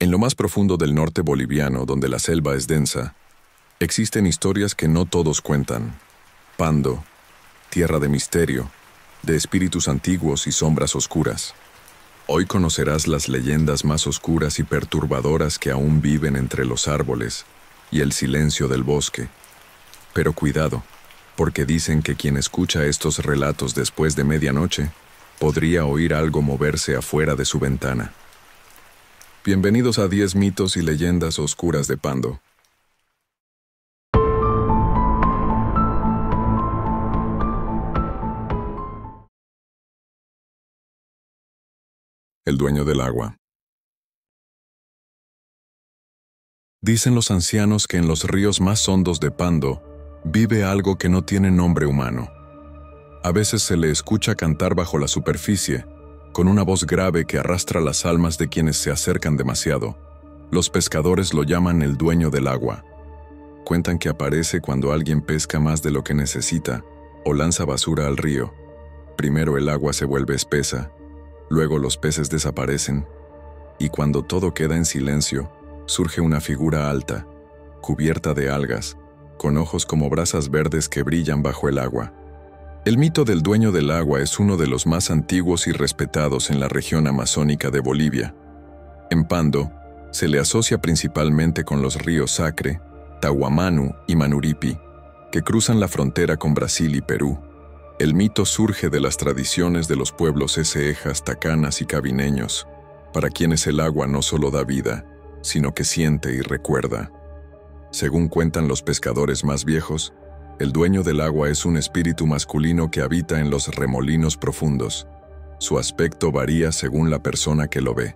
En lo más profundo del norte boliviano, donde la selva es densa, existen historias que no todos cuentan. Pando, tierra de misterio, de espíritus antiguos y sombras oscuras. Hoy conocerás las leyendas más oscuras y perturbadoras que aún viven entre los árboles y el silencio del bosque. Pero cuidado, porque dicen que quien escucha estos relatos después de medianoche podría oír algo moverse afuera de su ventana. Bienvenidos a 10 mitos y leyendas oscuras de Pando. El dueño del agua. Dicen los ancianos que en los ríos más hondos de Pando vive algo que no tiene nombre humano. A veces se le escucha cantar bajo la superficie, con una voz grave que arrastra las almas de quienes se acercan demasiado. Los pescadores lo llaman el dueño del agua. Cuentan que aparece cuando alguien pesca más de lo que necesita o lanza basura al río. Primero el agua se vuelve espesa, luego los peces desaparecen, y cuando todo queda en silencio, surge una figura alta, cubierta de algas, con ojos como brasas verdes que brillan bajo el agua. El mito del dueño del agua es uno de los más antiguos y respetados en la región amazónica de Bolivia. En Pando, se le asocia principalmente con los ríos Sacre, Tahuamanu y Manuripi, que cruzan la frontera con Brasil y Perú. El mito surge de las tradiciones de los pueblos esejas, tacanas y cabineños, para quienes el agua no solo da vida, sino que siente y recuerda. Según cuentan los pescadores más viejos, el dueño del agua es un espíritu masculino que habita en los remolinos profundos. Su aspecto varía según la persona que lo ve.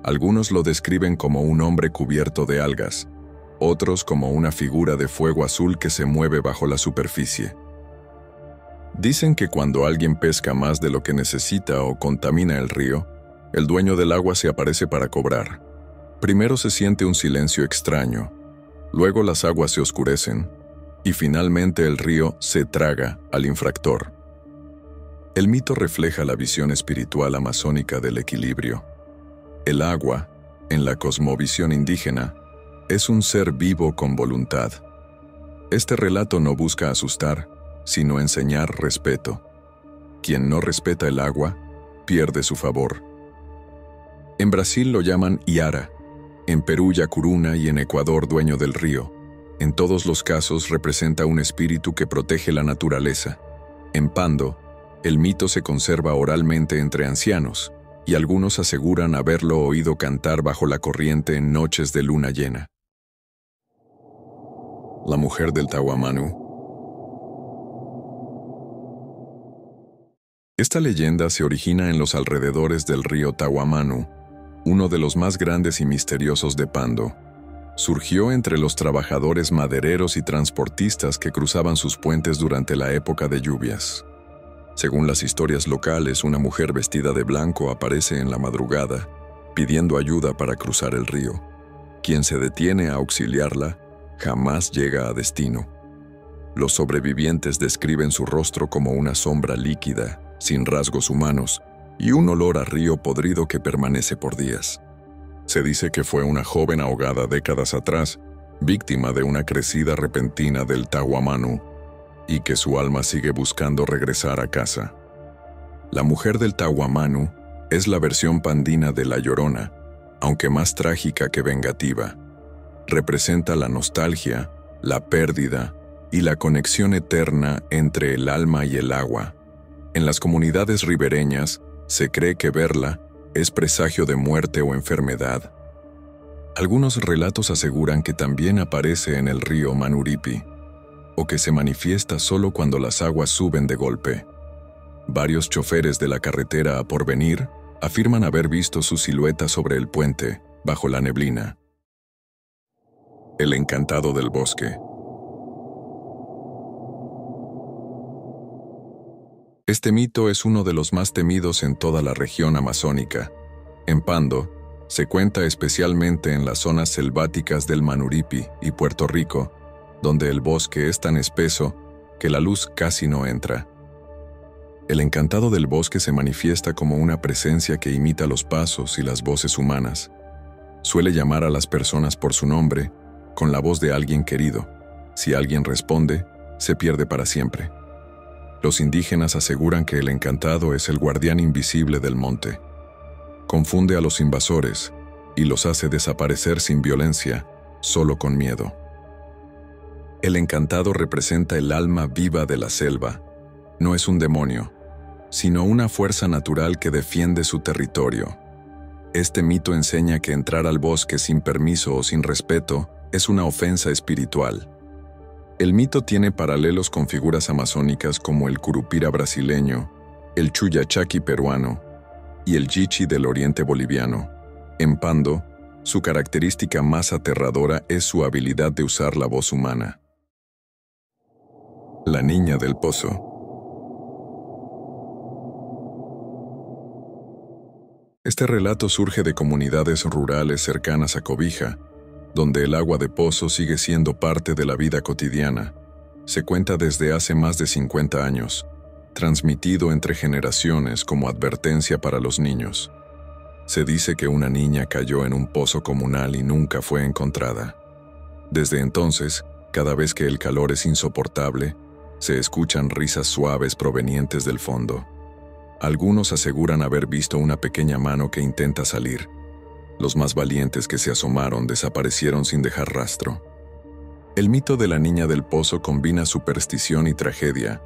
Algunos lo describen como un hombre cubierto de algas, otros como una figura de fuego azul que se mueve bajo la superficie. Dicen que cuando alguien pesca más de lo que necesita o contamina el río, el dueño del agua se aparece para cobrar. Primero se siente un silencio extraño, luego las aguas se oscurecen, y finalmente el río se traga al infractor. El mito refleja la visión espiritual amazónica del equilibrio. El agua, en la cosmovisión indígena, es un ser vivo con voluntad. Este relato no busca asustar, sino enseñar respeto. Quien no respeta el agua, pierde su favor. En Brasil lo llaman Iara, en Perú Yacuruna y en Ecuador dueño del río. En todos los casos representa un espíritu que protege la naturaleza. En Pando, el mito se conserva oralmente entre ancianos, y algunos aseguran haberlo oído cantar bajo la corriente en noches de luna llena. La mujer del Tahuamanu. Esta leyenda se origina en los alrededores del río Tahuamanu, uno de los más grandes y misteriosos de Pando. Surgió entre los trabajadores madereros y transportistas que cruzaban sus puentes durante la época de lluvias. Según las historias locales, una mujer vestida de blanco aparece en la madrugada, pidiendo ayuda para cruzar el río. Quien se detiene a auxiliarla, jamás llega a destino. Los sobrevivientes describen su rostro como una sombra líquida, sin rasgos humanos, y un olor a río podrido que permanece por días. Se dice que fue una joven ahogada décadas atrás, víctima de una crecida repentina del Tahuamanu, y que su alma sigue buscando regresar a casa. La mujer del Tahuamanu es la versión pandina de La Llorona, aunque más trágica que vengativa. Representa la nostalgia, la pérdida y la conexión eterna entre el alma y el agua. En las comunidades ribereñas, se cree que verla es presagio de muerte o enfermedad. Algunos relatos aseguran que también aparece en el río Manuripi, o que se manifiesta solo cuando las aguas suben de golpe. Varios choferes de la carretera a Porvenir afirman haber visto su silueta sobre el puente, bajo la neblina. El encantado del bosque. Este mito es uno de los más temidos en toda la región amazónica. En Pando, se cuenta especialmente en las zonas selváticas del Manuripi y Puerto Rico, donde el bosque es tan espeso que la luz casi no entra. El encantado del bosque se manifiesta como una presencia que imita los pasos y las voces humanas. Suele llamar a las personas por su nombre, con la voz de alguien querido. Si alguien responde, se pierde para siempre. Los indígenas aseguran que el encantado es el guardián invisible del monte. Confunde a los invasores y los hace desaparecer sin violencia, solo con miedo. El encantado representa el alma viva de la selva. No es un demonio, sino una fuerza natural que defiende su territorio. Este mito enseña que entrar al bosque sin permiso o sin respeto es una ofensa espiritual. El mito tiene paralelos con figuras amazónicas como el curupira brasileño, el chuyachaki peruano y el yichi del oriente boliviano. En Pando, su característica más aterradora es su habilidad de usar la voz humana. La niña del pozo. Este relato surge de comunidades rurales cercanas a Cobija, donde el agua de pozo sigue siendo parte de la vida cotidiana. Se cuenta desde hace más de 50 años, transmitido entre generaciones como advertencia para los niños. Se dice que una niña cayó en un pozo comunal y nunca fue encontrada. Desde entonces, cada vez que el calor es insoportable, se escuchan risas suaves provenientes del fondo. Algunos aseguran haber visto una pequeña mano que intenta salir. Los más valientes que se asomaron desaparecieron sin dejar rastro. El mito de la niña del pozo combina superstición y tragedia.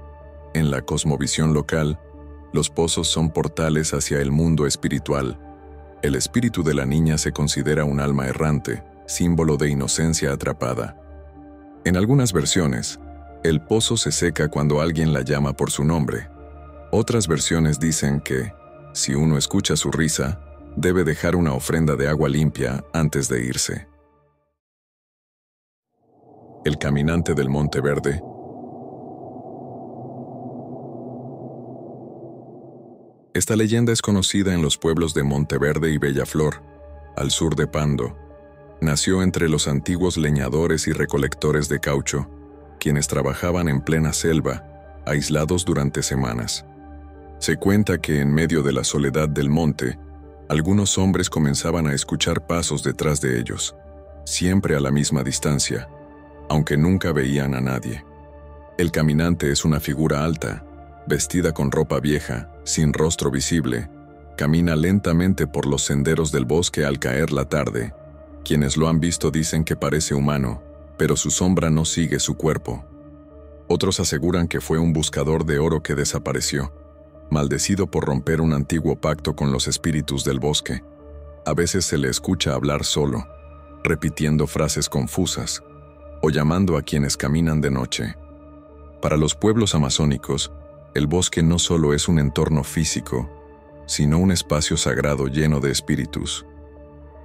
En la cosmovisión local, los pozos son portales hacia el mundo espiritual. El espíritu de la niña se considera un alma errante, símbolo de inocencia atrapada. En algunas versiones, el pozo se seca cuando alguien la llama por su nombre. Otras versiones dicen que, si uno escucha su risa, debe dejar una ofrenda de agua limpia antes de irse. El caminante del Monte Verde. Esta leyenda es conocida en los pueblos de Monteverde y Bellaflor, al sur de Pando. Nació entre los antiguos leñadores y recolectores de caucho, quienes trabajaban en plena selva, aislados durante semanas. Se cuenta que en medio de la soledad del monte, algunos hombres comenzaban a escuchar pasos detrás de ellos, siempre a la misma distancia, aunque nunca veían a nadie. El caminante es una figura alta, vestida con ropa vieja, sin rostro visible, camina lentamente por los senderos del bosque al caer la tarde. Quienes lo han visto dicen que parece humano, pero su sombra no sigue su cuerpo. Otros aseguran que fue un buscador de oro que desapareció, maldecido por romper un antiguo pacto con los espíritus del bosque. A veces se le escucha hablar solo, repitiendo frases confusas, o llamando a quienes caminan de noche. Para los pueblos amazónicos, el bosque no solo es un entorno físico, sino un espacio sagrado lleno de espíritus.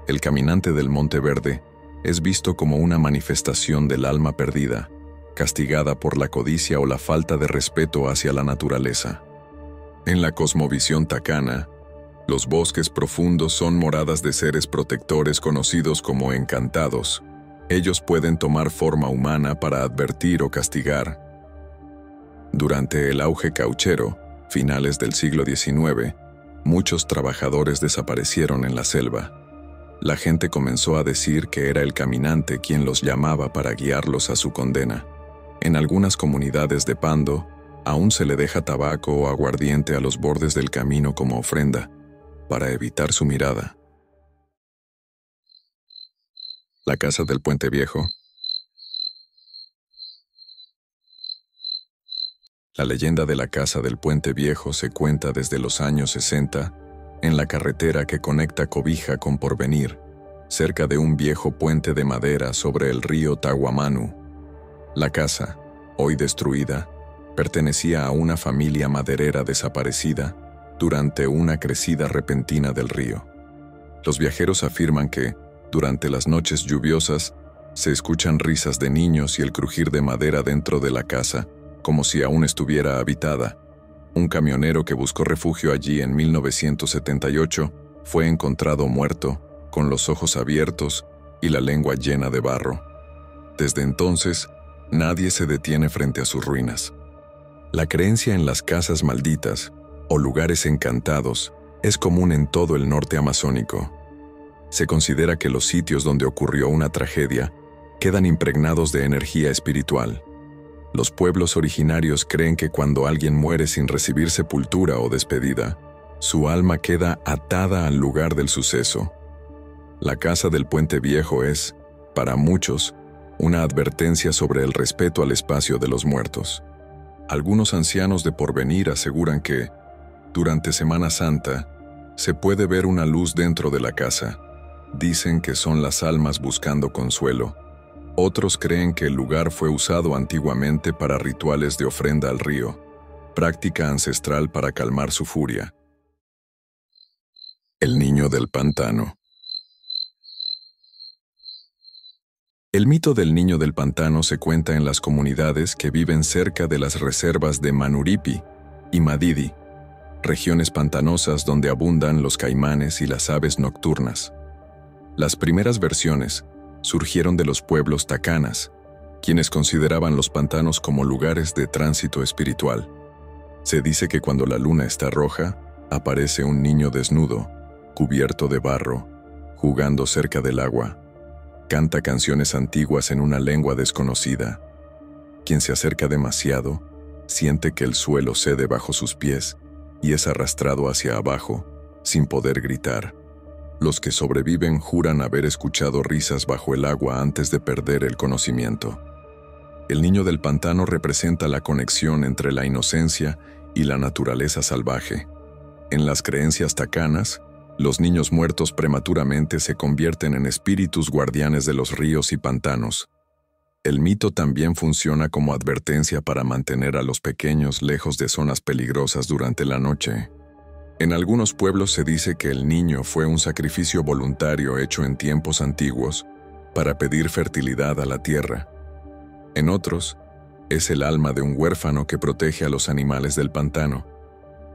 El caminante del Monte Verde es visto como una manifestación del alma perdida, castigada por la codicia o la falta de respeto hacia la naturaleza. En la cosmovisión tacana, los bosques profundos son moradas de seres protectores conocidos como encantados. Ellos pueden tomar forma humana para advertir o castigar. Durante el auge cauchero, finales del siglo XIX, muchos trabajadores desaparecieron en la selva. La gente comenzó a decir que era el caminante quien los llamaba para guiarlos a su condena. En algunas comunidades de Pando, aún se le deja tabaco o aguardiente a los bordes del camino como ofrenda, para evitar su mirada. La casa del Puente Viejo. La leyenda de la casa del Puente Viejo se cuenta desde los años 60, en la carretera que conecta Cobija con Porvenir, cerca de un viejo puente de madera sobre el río Tahuamanu. La casa, hoy destruida, pertenecía a una familia maderera desaparecida durante una crecida repentina del río. Los viajeros afirman que, durante las noches lluviosas, se escuchan risas de niños y el crujir de madera dentro de la casa, como si aún estuviera habitada. Un camionero que buscó refugio allí en 1978 fue encontrado muerto, con los ojos abiertos y la lengua llena de barro. Desde entonces, nadie se detiene frente a sus ruinas. La creencia en las casas malditas, o lugares encantados, es común en todo el norte amazónico. Se considera que los sitios donde ocurrió una tragedia quedan impregnados de energía espiritual. Los pueblos originarios creen que cuando alguien muere sin recibir sepultura o despedida, su alma queda atada al lugar del suceso. La casa del Puente Viejo es, para muchos, una advertencia sobre el respeto al espacio de los muertos. Algunos ancianos de porvenir aseguran que, durante Semana Santa, se puede ver una luz dentro de la casa. Dicen que son las almas buscando consuelo. Otros creen que el lugar fue usado antiguamente para rituales de ofrenda al río, práctica ancestral para calmar su furia. El niño del pantano. El mito del niño del pantano se cuenta en las comunidades que viven cerca de las reservas de Manuripi y Madidi, regiones pantanosas donde abundan los caimanes y las aves nocturnas. Las primeras versiones surgieron de los pueblos tacanas, quienes consideraban los pantanos como lugares de tránsito espiritual. Se dice que cuando la luna está roja, aparece un niño desnudo, cubierto de barro, jugando cerca del agua. Canta canciones antiguas en una lengua desconocida. Quien se acerca demasiado, siente que el suelo cede bajo sus pies y es arrastrado hacia abajo, sin poder gritar. Los que sobreviven juran haber escuchado risas bajo el agua antes de perder el conocimiento. El niño del pantano representa la conexión entre la inocencia y la naturaleza salvaje. En las creencias tacanas, los niños muertos prematuramente se convierten en espíritus guardianes de los ríos y pantanos. El mito también funciona como advertencia para mantener a los pequeños lejos de zonas peligrosas durante la noche. En algunos pueblos se dice que el niño fue un sacrificio voluntario hecho en tiempos antiguos para pedir fertilidad a la tierra. En otros, es el alma de un huérfano que protege a los animales del pantano.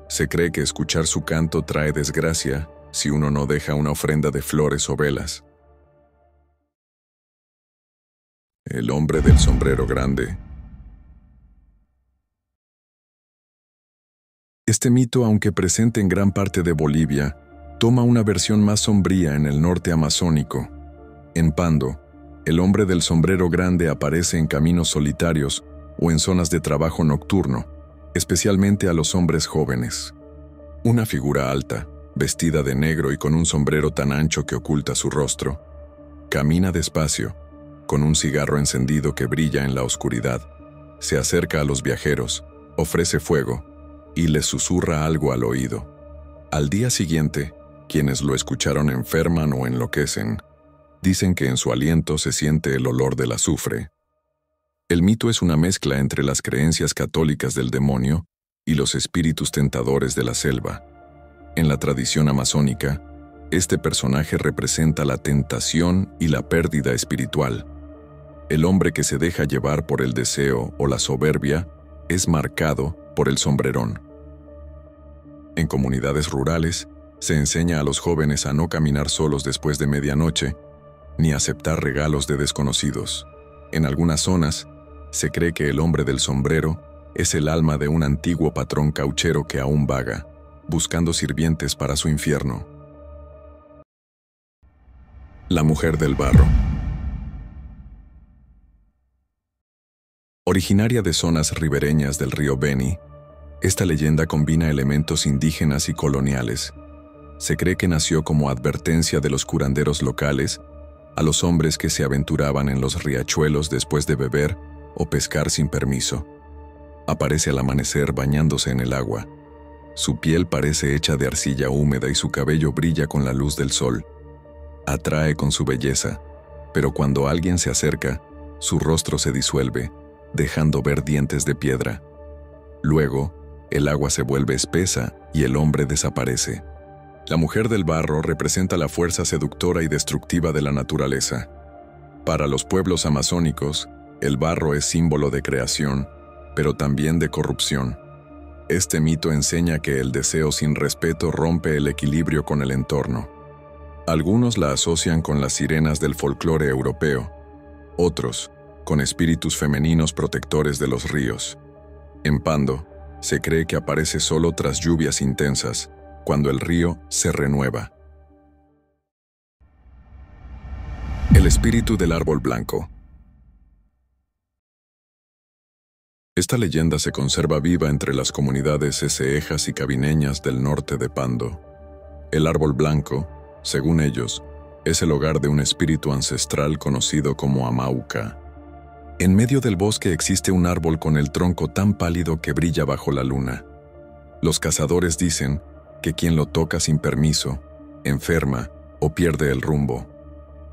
Se cree que escuchar su canto trae desgracia si uno no deja una ofrenda de flores o velas. El hombre del sombrero grande. Este mito, aunque presente en gran parte de Bolivia, toma una versión más sombría en el norte amazónico. En Pando, el hombre del sombrero grande aparece en caminos solitarios o en zonas de trabajo nocturno, especialmente a los hombres jóvenes. Una figura alta, vestida de negro y con un sombrero tan ancho que oculta su rostro, camina despacio, con un cigarro encendido que brilla en la oscuridad. Se acerca a los viajeros, ofrece fuego y les susurra algo al oído. Al día siguiente, quienes lo escucharon enferman o enloquecen. Dicen que en su aliento se siente el olor del azufre. El mito es una mezcla entre las creencias católicas del demonio y los espíritus tentadores de la selva. En la tradición amazónica, este personaje representa la tentación y la pérdida espiritual. El hombre que se deja llevar por el deseo o la soberbia es marcado por el sombrerón. En comunidades rurales, se enseña a los jóvenes a no caminar solos después de medianoche, ni aceptar regalos de desconocidos. En algunas zonas, se cree que el hombre del sombrero es el alma de un antiguo patrón cauchero que aún vaga, buscando sirvientes para su infierno. La mujer del barro. Originaria de zonas ribereñas del río Beni, esta leyenda combina elementos indígenas y coloniales. Se cree que nació como advertencia de los curanderos locales a los hombres que se aventuraban en los riachuelos después de beber o pescar sin permiso. Aparece al amanecer bañándose en el agua. Su piel parece hecha de arcilla húmeda y su cabello brilla con la luz del sol. Atrae con su belleza, pero cuando alguien se acerca, su rostro se disuelve, dejando ver dientes de piedra. Luego, el agua se vuelve espesa y el hombre desaparece. La mujer del barro representa la fuerza seductora y destructiva de la naturaleza. Para los pueblos amazónicos, el barro es símbolo de creación, pero también de corrupción. Este mito enseña que el deseo sin respeto rompe el equilibrio con el entorno. Algunos la asocian con las sirenas del folclore europeo, otros con espíritus femeninos protectores de los ríos. En Pando, se cree que aparece solo tras lluvias intensas, cuando el río se renueva. El espíritu del árbol blanco. Esta leyenda se conserva viva entre las comunidades sesejas y cabineñas del norte de Pando. El árbol blanco, según ellos, es el hogar de un espíritu ancestral conocido como Amauca. En medio del bosque existe un árbol con el tronco tan pálido que brilla bajo la luna. Los cazadores dicen que quien lo toca sin permiso, enferma o pierde el rumbo.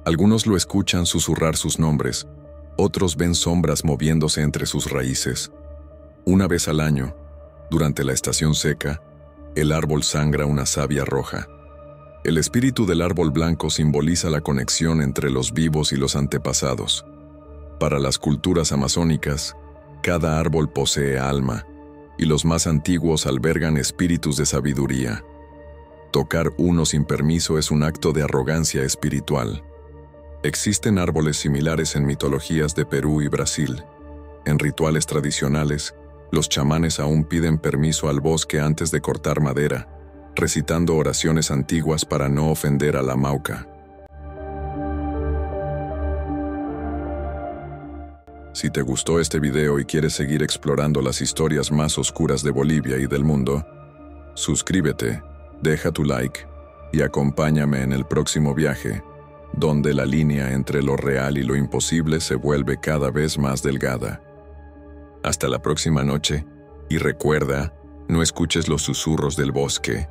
Algunos lo escuchan susurrar sus nombres, otros ven sombras moviéndose entre sus raíces. Una vez al año, durante la estación seca, el árbol sangra una savia roja. El espíritu del árbol blanco simboliza la conexión entre los vivos y los antepasados. Para las culturas amazónicas, cada árbol posee alma, y los más antiguos albergan espíritus de sabiduría. Tocar uno sin permiso es un acto de arrogancia espiritual. Existen árboles similares en mitologías de Perú y Brasil. En rituales tradicionales, los chamanes aún piden permiso al bosque antes de cortar madera, recitando oraciones antiguas para no ofender a la Amauca. Si te gustó este video y quieres seguir explorando las historias más oscuras de Bolivia y del mundo, suscríbete, deja tu like y acompáñame en el próximo viaje, donde la línea entre lo real y lo imposible se vuelve cada vez más delgada. Hasta la próxima noche, y recuerda, no escuches los susurros del bosque,